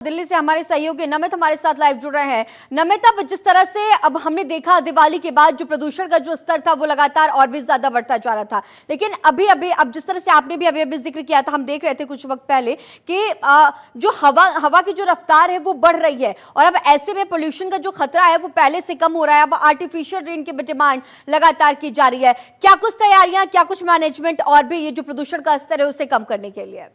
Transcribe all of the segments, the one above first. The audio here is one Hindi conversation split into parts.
दिल्ली से हमारे सहयोगी नमित हमारे साथ लाइव जुड़ रहे हैं। नमित, अब जिस तरह से अब हमने देखा दिवाली के बाद जो प्रदूषण का जो स्तर था वो लगातार और भी ज्यादा बढ़ता जा रहा था, लेकिन अभी अभी अब जिस तरह से आपने भी अभी जिक्र किया था, हम देख रहे थे कुछ वक्त पहले कि जो हवा की जो रफ्तार है वो बढ़ रही है और अब ऐसे में पोल्यूशन का जो खतरा है वो पहले से कम हो रहा है। अब आर्टिफिशियल रेन की डिमांड लगातार की जा रही है। क्या कुछ तैयारियां, क्या कुछ मैनेजमेंट और भी ये जो प्रदूषण का स्तर है उसे कम करने के लिए?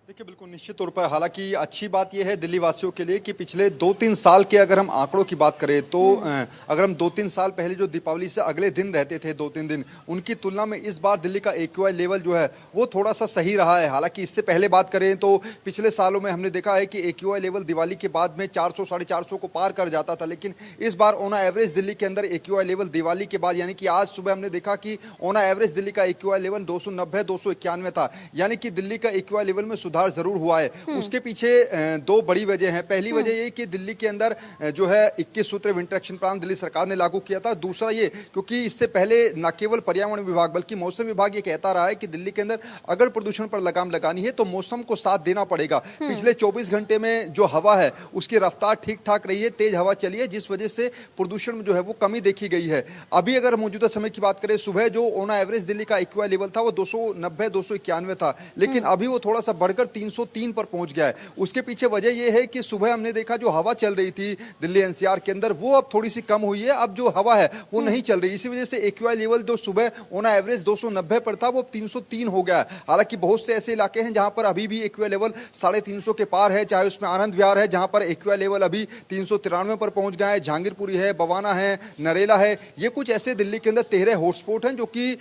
देखिए, बिल्कुल निश्चित तौर पर हालांकि अच्छी बात यह है दिल्ली वासियों के लिए कि पिछले 2-3 साल के अगर हम आंकड़ों की बात करें तो अगर हम 2-3 साल पहले जो दीपावली से अगले दिन रहते थे 2-3 दिन, उनकी तुलना में इस बार दिल्ली का एक्यूआई लेवल जो है वो थोड़ा सा सही रहा है। हालांकि इससे पहले बात करें तो पिछले सालों में हमने देखा है कि एक्यूआई लेवल दिवाली के बाद में 400 साढ़े 400 को पार कर जाता था, लेकिन इस बार ऑन एवरेज दिल्ली के अंदर एक्यूआई लेवल दिवाली के बाद यानी कि आज सुबह हमने देखा कि ऑन एवरेज दिल्ली का एक्यूआई लेवल 290-291 था, यानी कि दिल्ली का एक्यूआई लेवल में सुधार जरूर हुआ है। उसके पीछे दो बड़ी वजह हैं। पहली वजह ये कि दिल्ली के अंदर जो है 21 सूत्रीय विंटर एक्शन प्लान दिल्ली सरकार ने लागू किया था। दूसरा ये क्योंकि इससे पहले न केवल पर्यावरण विभाग बल्कि मौसम विभाग ये कहता रहा है कि दिल्ली के अंदर अगर प्रदूषण पर लगाम लगानी है तो मौसम को साथ देना पड़ेगा। पिछले 24 घंटे में जो हवा है उसकी रफ्तार ठीक ठाक रही है, तेज हवा चली है, जिस वजह से प्रदूषण में जो है वो कमी देखी गई है। अभी अगर मौजूदा समय की बात करें, सुबह जो ऑन एवरेज दिल्ली का एक्यूआई लेवल था वो 290-291 था, लेकिन अभी वो थोड़ा सा बढ़कर 303 पर पहुंच गया है। उसके पीछे वजह यह है कि सुबह हमने देखा जो हवा चल रही थी दिल्ली एनसीआर के अंदर वो अब थोड़ी सी कम हुई है। अब जो हवा है वो नहीं चल रही, इसी वजह से एक्यूआई लेवल जो सुबह ऑन एवरेज 290 पर था वो 303 हो गया है। हालांकि बहुत से ऐसे इलाके हैं जहां पर अभी भी एक्यूआई लेवल 350 के पार है, चाहे उसमें आनंद विहार है जहां पर एक्यूआई लेवल अभी 393 पर पहुंच गया है, जहांगीरपुरी है, बवाना है, नरेला है। ये कुछ ऐसे दिल्ली के अंदर 13 हॉटस्पॉट हैं जो कि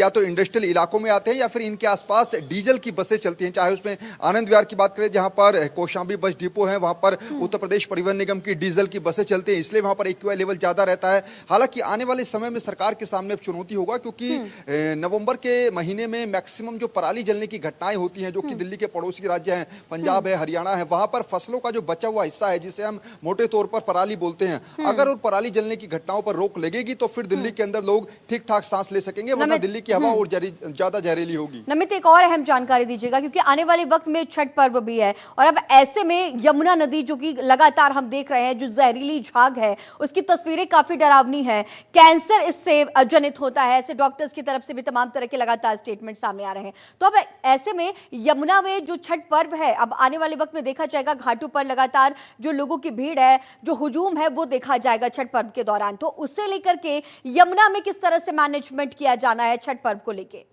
या तो इंडस्ट्रियल इलाकों में आते हैं या फिर इनके आसपास डीजल की बसें चलती हैं। चाहे उसमें आनंद विहार की बात करें जहां पर कौशांबी बस डिपो है, वहां पर उत्तर प्रदेश परिवहन निगम की डीजल की बसें चलती हैं, इसलिए वहां पर एक्यूआई लेवल ज्यादा रहता है। हालांकि आने वाले समय में सरकार के सामने अब चुनौती होगा क्योंकि नवंबर के महीने में मैक्सिमम जो पराली जलने की घटनाएं होती हैं जो कि दिल्ली के पड़ोसी राज्य हैं, पंजाब है, हरियाणा है, वहां पर फसलों का जो बचा हुआ हिस्सा है जिसे हम मोटे तौर पर पराली बोलते हैं, अगर उन पराली जलने की घटनाओं पर रोक लगेगी तो फिर दिल्ली के अंदर लोग ठीक ठाक सांस ले सकेंगे, वरना दिल्ली की हवा और ज्यादा जहरीली होगी। नमित, एक और अहम जानकारी दीजिएगा क्योंकि आने वाले वक्त में छठ पर्व भी है और अब ऐसे में यमुना नदी जो कि लगातार हम देख रहे हैं जो जहरीली झाग है उसकी तस्वीरें काफी डरावनी है, कैंसर इससे जनित होता है, ऐसे डॉक्टर्स की तरफ से भी तमाम तरह के लगातार स्टेटमेंट सामने आ रहे हैं। तो अब ऐसे में यमुना में जो छठ पर्व है अब आने वाले वक्त में देखा जाएगा, घाटों पर लगातार जो लोगों की भीड़ है, जो हुजूम है वो देखा जाएगा छठ पर्व के दौरान। तो उससे लेकर के यमुना में किस तरह से मैनेजमेंट किया जाना है छठ पर्व को लेकर?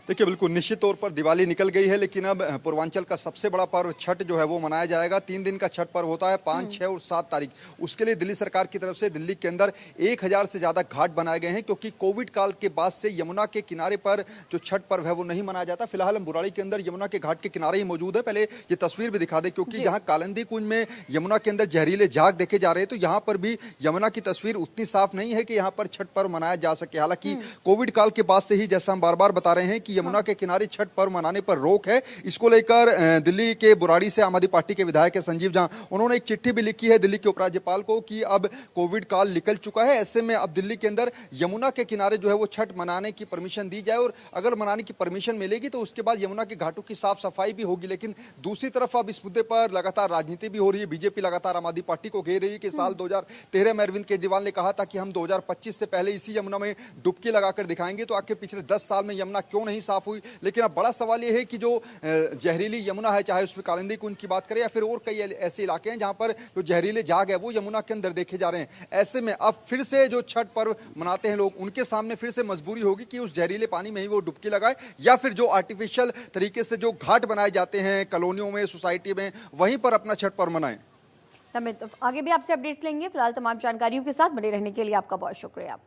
देखिए, बिल्कुल निश्चित तौर पर दिवाली निकल गई है, लेकिन अब पूर्वांचल का सबसे बड़ा पर्व छठ जो है वो मनाया जाएगा। 3 दिन का छठ पर्व होता है, 5, 6 और 7 तारीख। उसके लिए दिल्ली सरकार की तरफ से दिल्ली के अंदर 1000 से ज्यादा घाट बनाए गए हैं क्योंकि कोविड काल के बाद से यमुना के किनारे पर जो छठ पर्व है वो नहीं मनाया जाता। फिलहाल हम बुराड़ी के अंदर यमुना के घाट के किनारे ही मौजूद है। पहले ये तस्वीर भी दिखा दे क्योंकि जहाँ कालिंदी कुंज में यमुना के अंदर जहरीले झाग देखे जा रहे हैं तो यहाँ पर भी यमुना की तस्वीर उतनी साफ नहीं है कि यहाँ पर छठ पर्व मनाया जा सके। हालांकि कोविड काल के बाद से ही जैसा हम बार बार बता रहे हैं कि यमुना के किनारे छठ पर्व मनाने पर रोक है। इसको लेकर दिल्ली के बुराड़ी से आम आदमी पार्टी के विधायक है संजीव झा, उन्होंने एक चिट्ठी भी लिखी है दिल्ली के उपराज्यपाल को कि अब कोविड काल निकल चुका है, ऐसे में अब दिल्ली के अंदर यमुना के किनारे जो है वो छठ मनाने की परमिशन दी जाए और अगर मनाने की परमिशन मिलेगी तो उसके बाद यमुना के घाटों की साफ सफाई भी होगी। लेकिन दूसरी तरफ अब इस मुद्दे पर लगातार राजनीति भी हो रही है। बीजेपी लगातार आम आदमी पार्टी को घेर रही है कि साल 2013 में अरविंद केजरीवाल ने कहा था कि हम 2025 से पहले इसी यमुना में डुबकी लगाकर दिखाएंगे, तो आखिर पिछले 10 साल में यमुना क्यों नहीं साफ हुई? लेकिन अब बड़ा सवाल यह है कि जो जहरीली यमुना है, चाहे उसमें कालिंदी कुंज की बात करें या फिर और कई ऐसे इलाके हैं जहां पर जो जहरीले झाग है वो यमुना के अंदर देखे जा रहे हैं। ऐसे में अब फिर से जो छठ पर्व मनाते हैं लोग, उनके सामने फिर से मजबूरी होगी कि उस जहरीले पानी में ही वो डुबकी लगाए या फिर जो आर्टिफिशियल तरीके से जो घाट बनाए जाते हैं कॉलोनियों में, सोसाइटी में, वहीं पर अपना छठ पर्व मनाएं। आगे भी आपसे अपडेट्स लेंगे। फिलहाल तमाम जानकारियों के साथ बने रहने के लिए आपका बहुत शुक्रिया।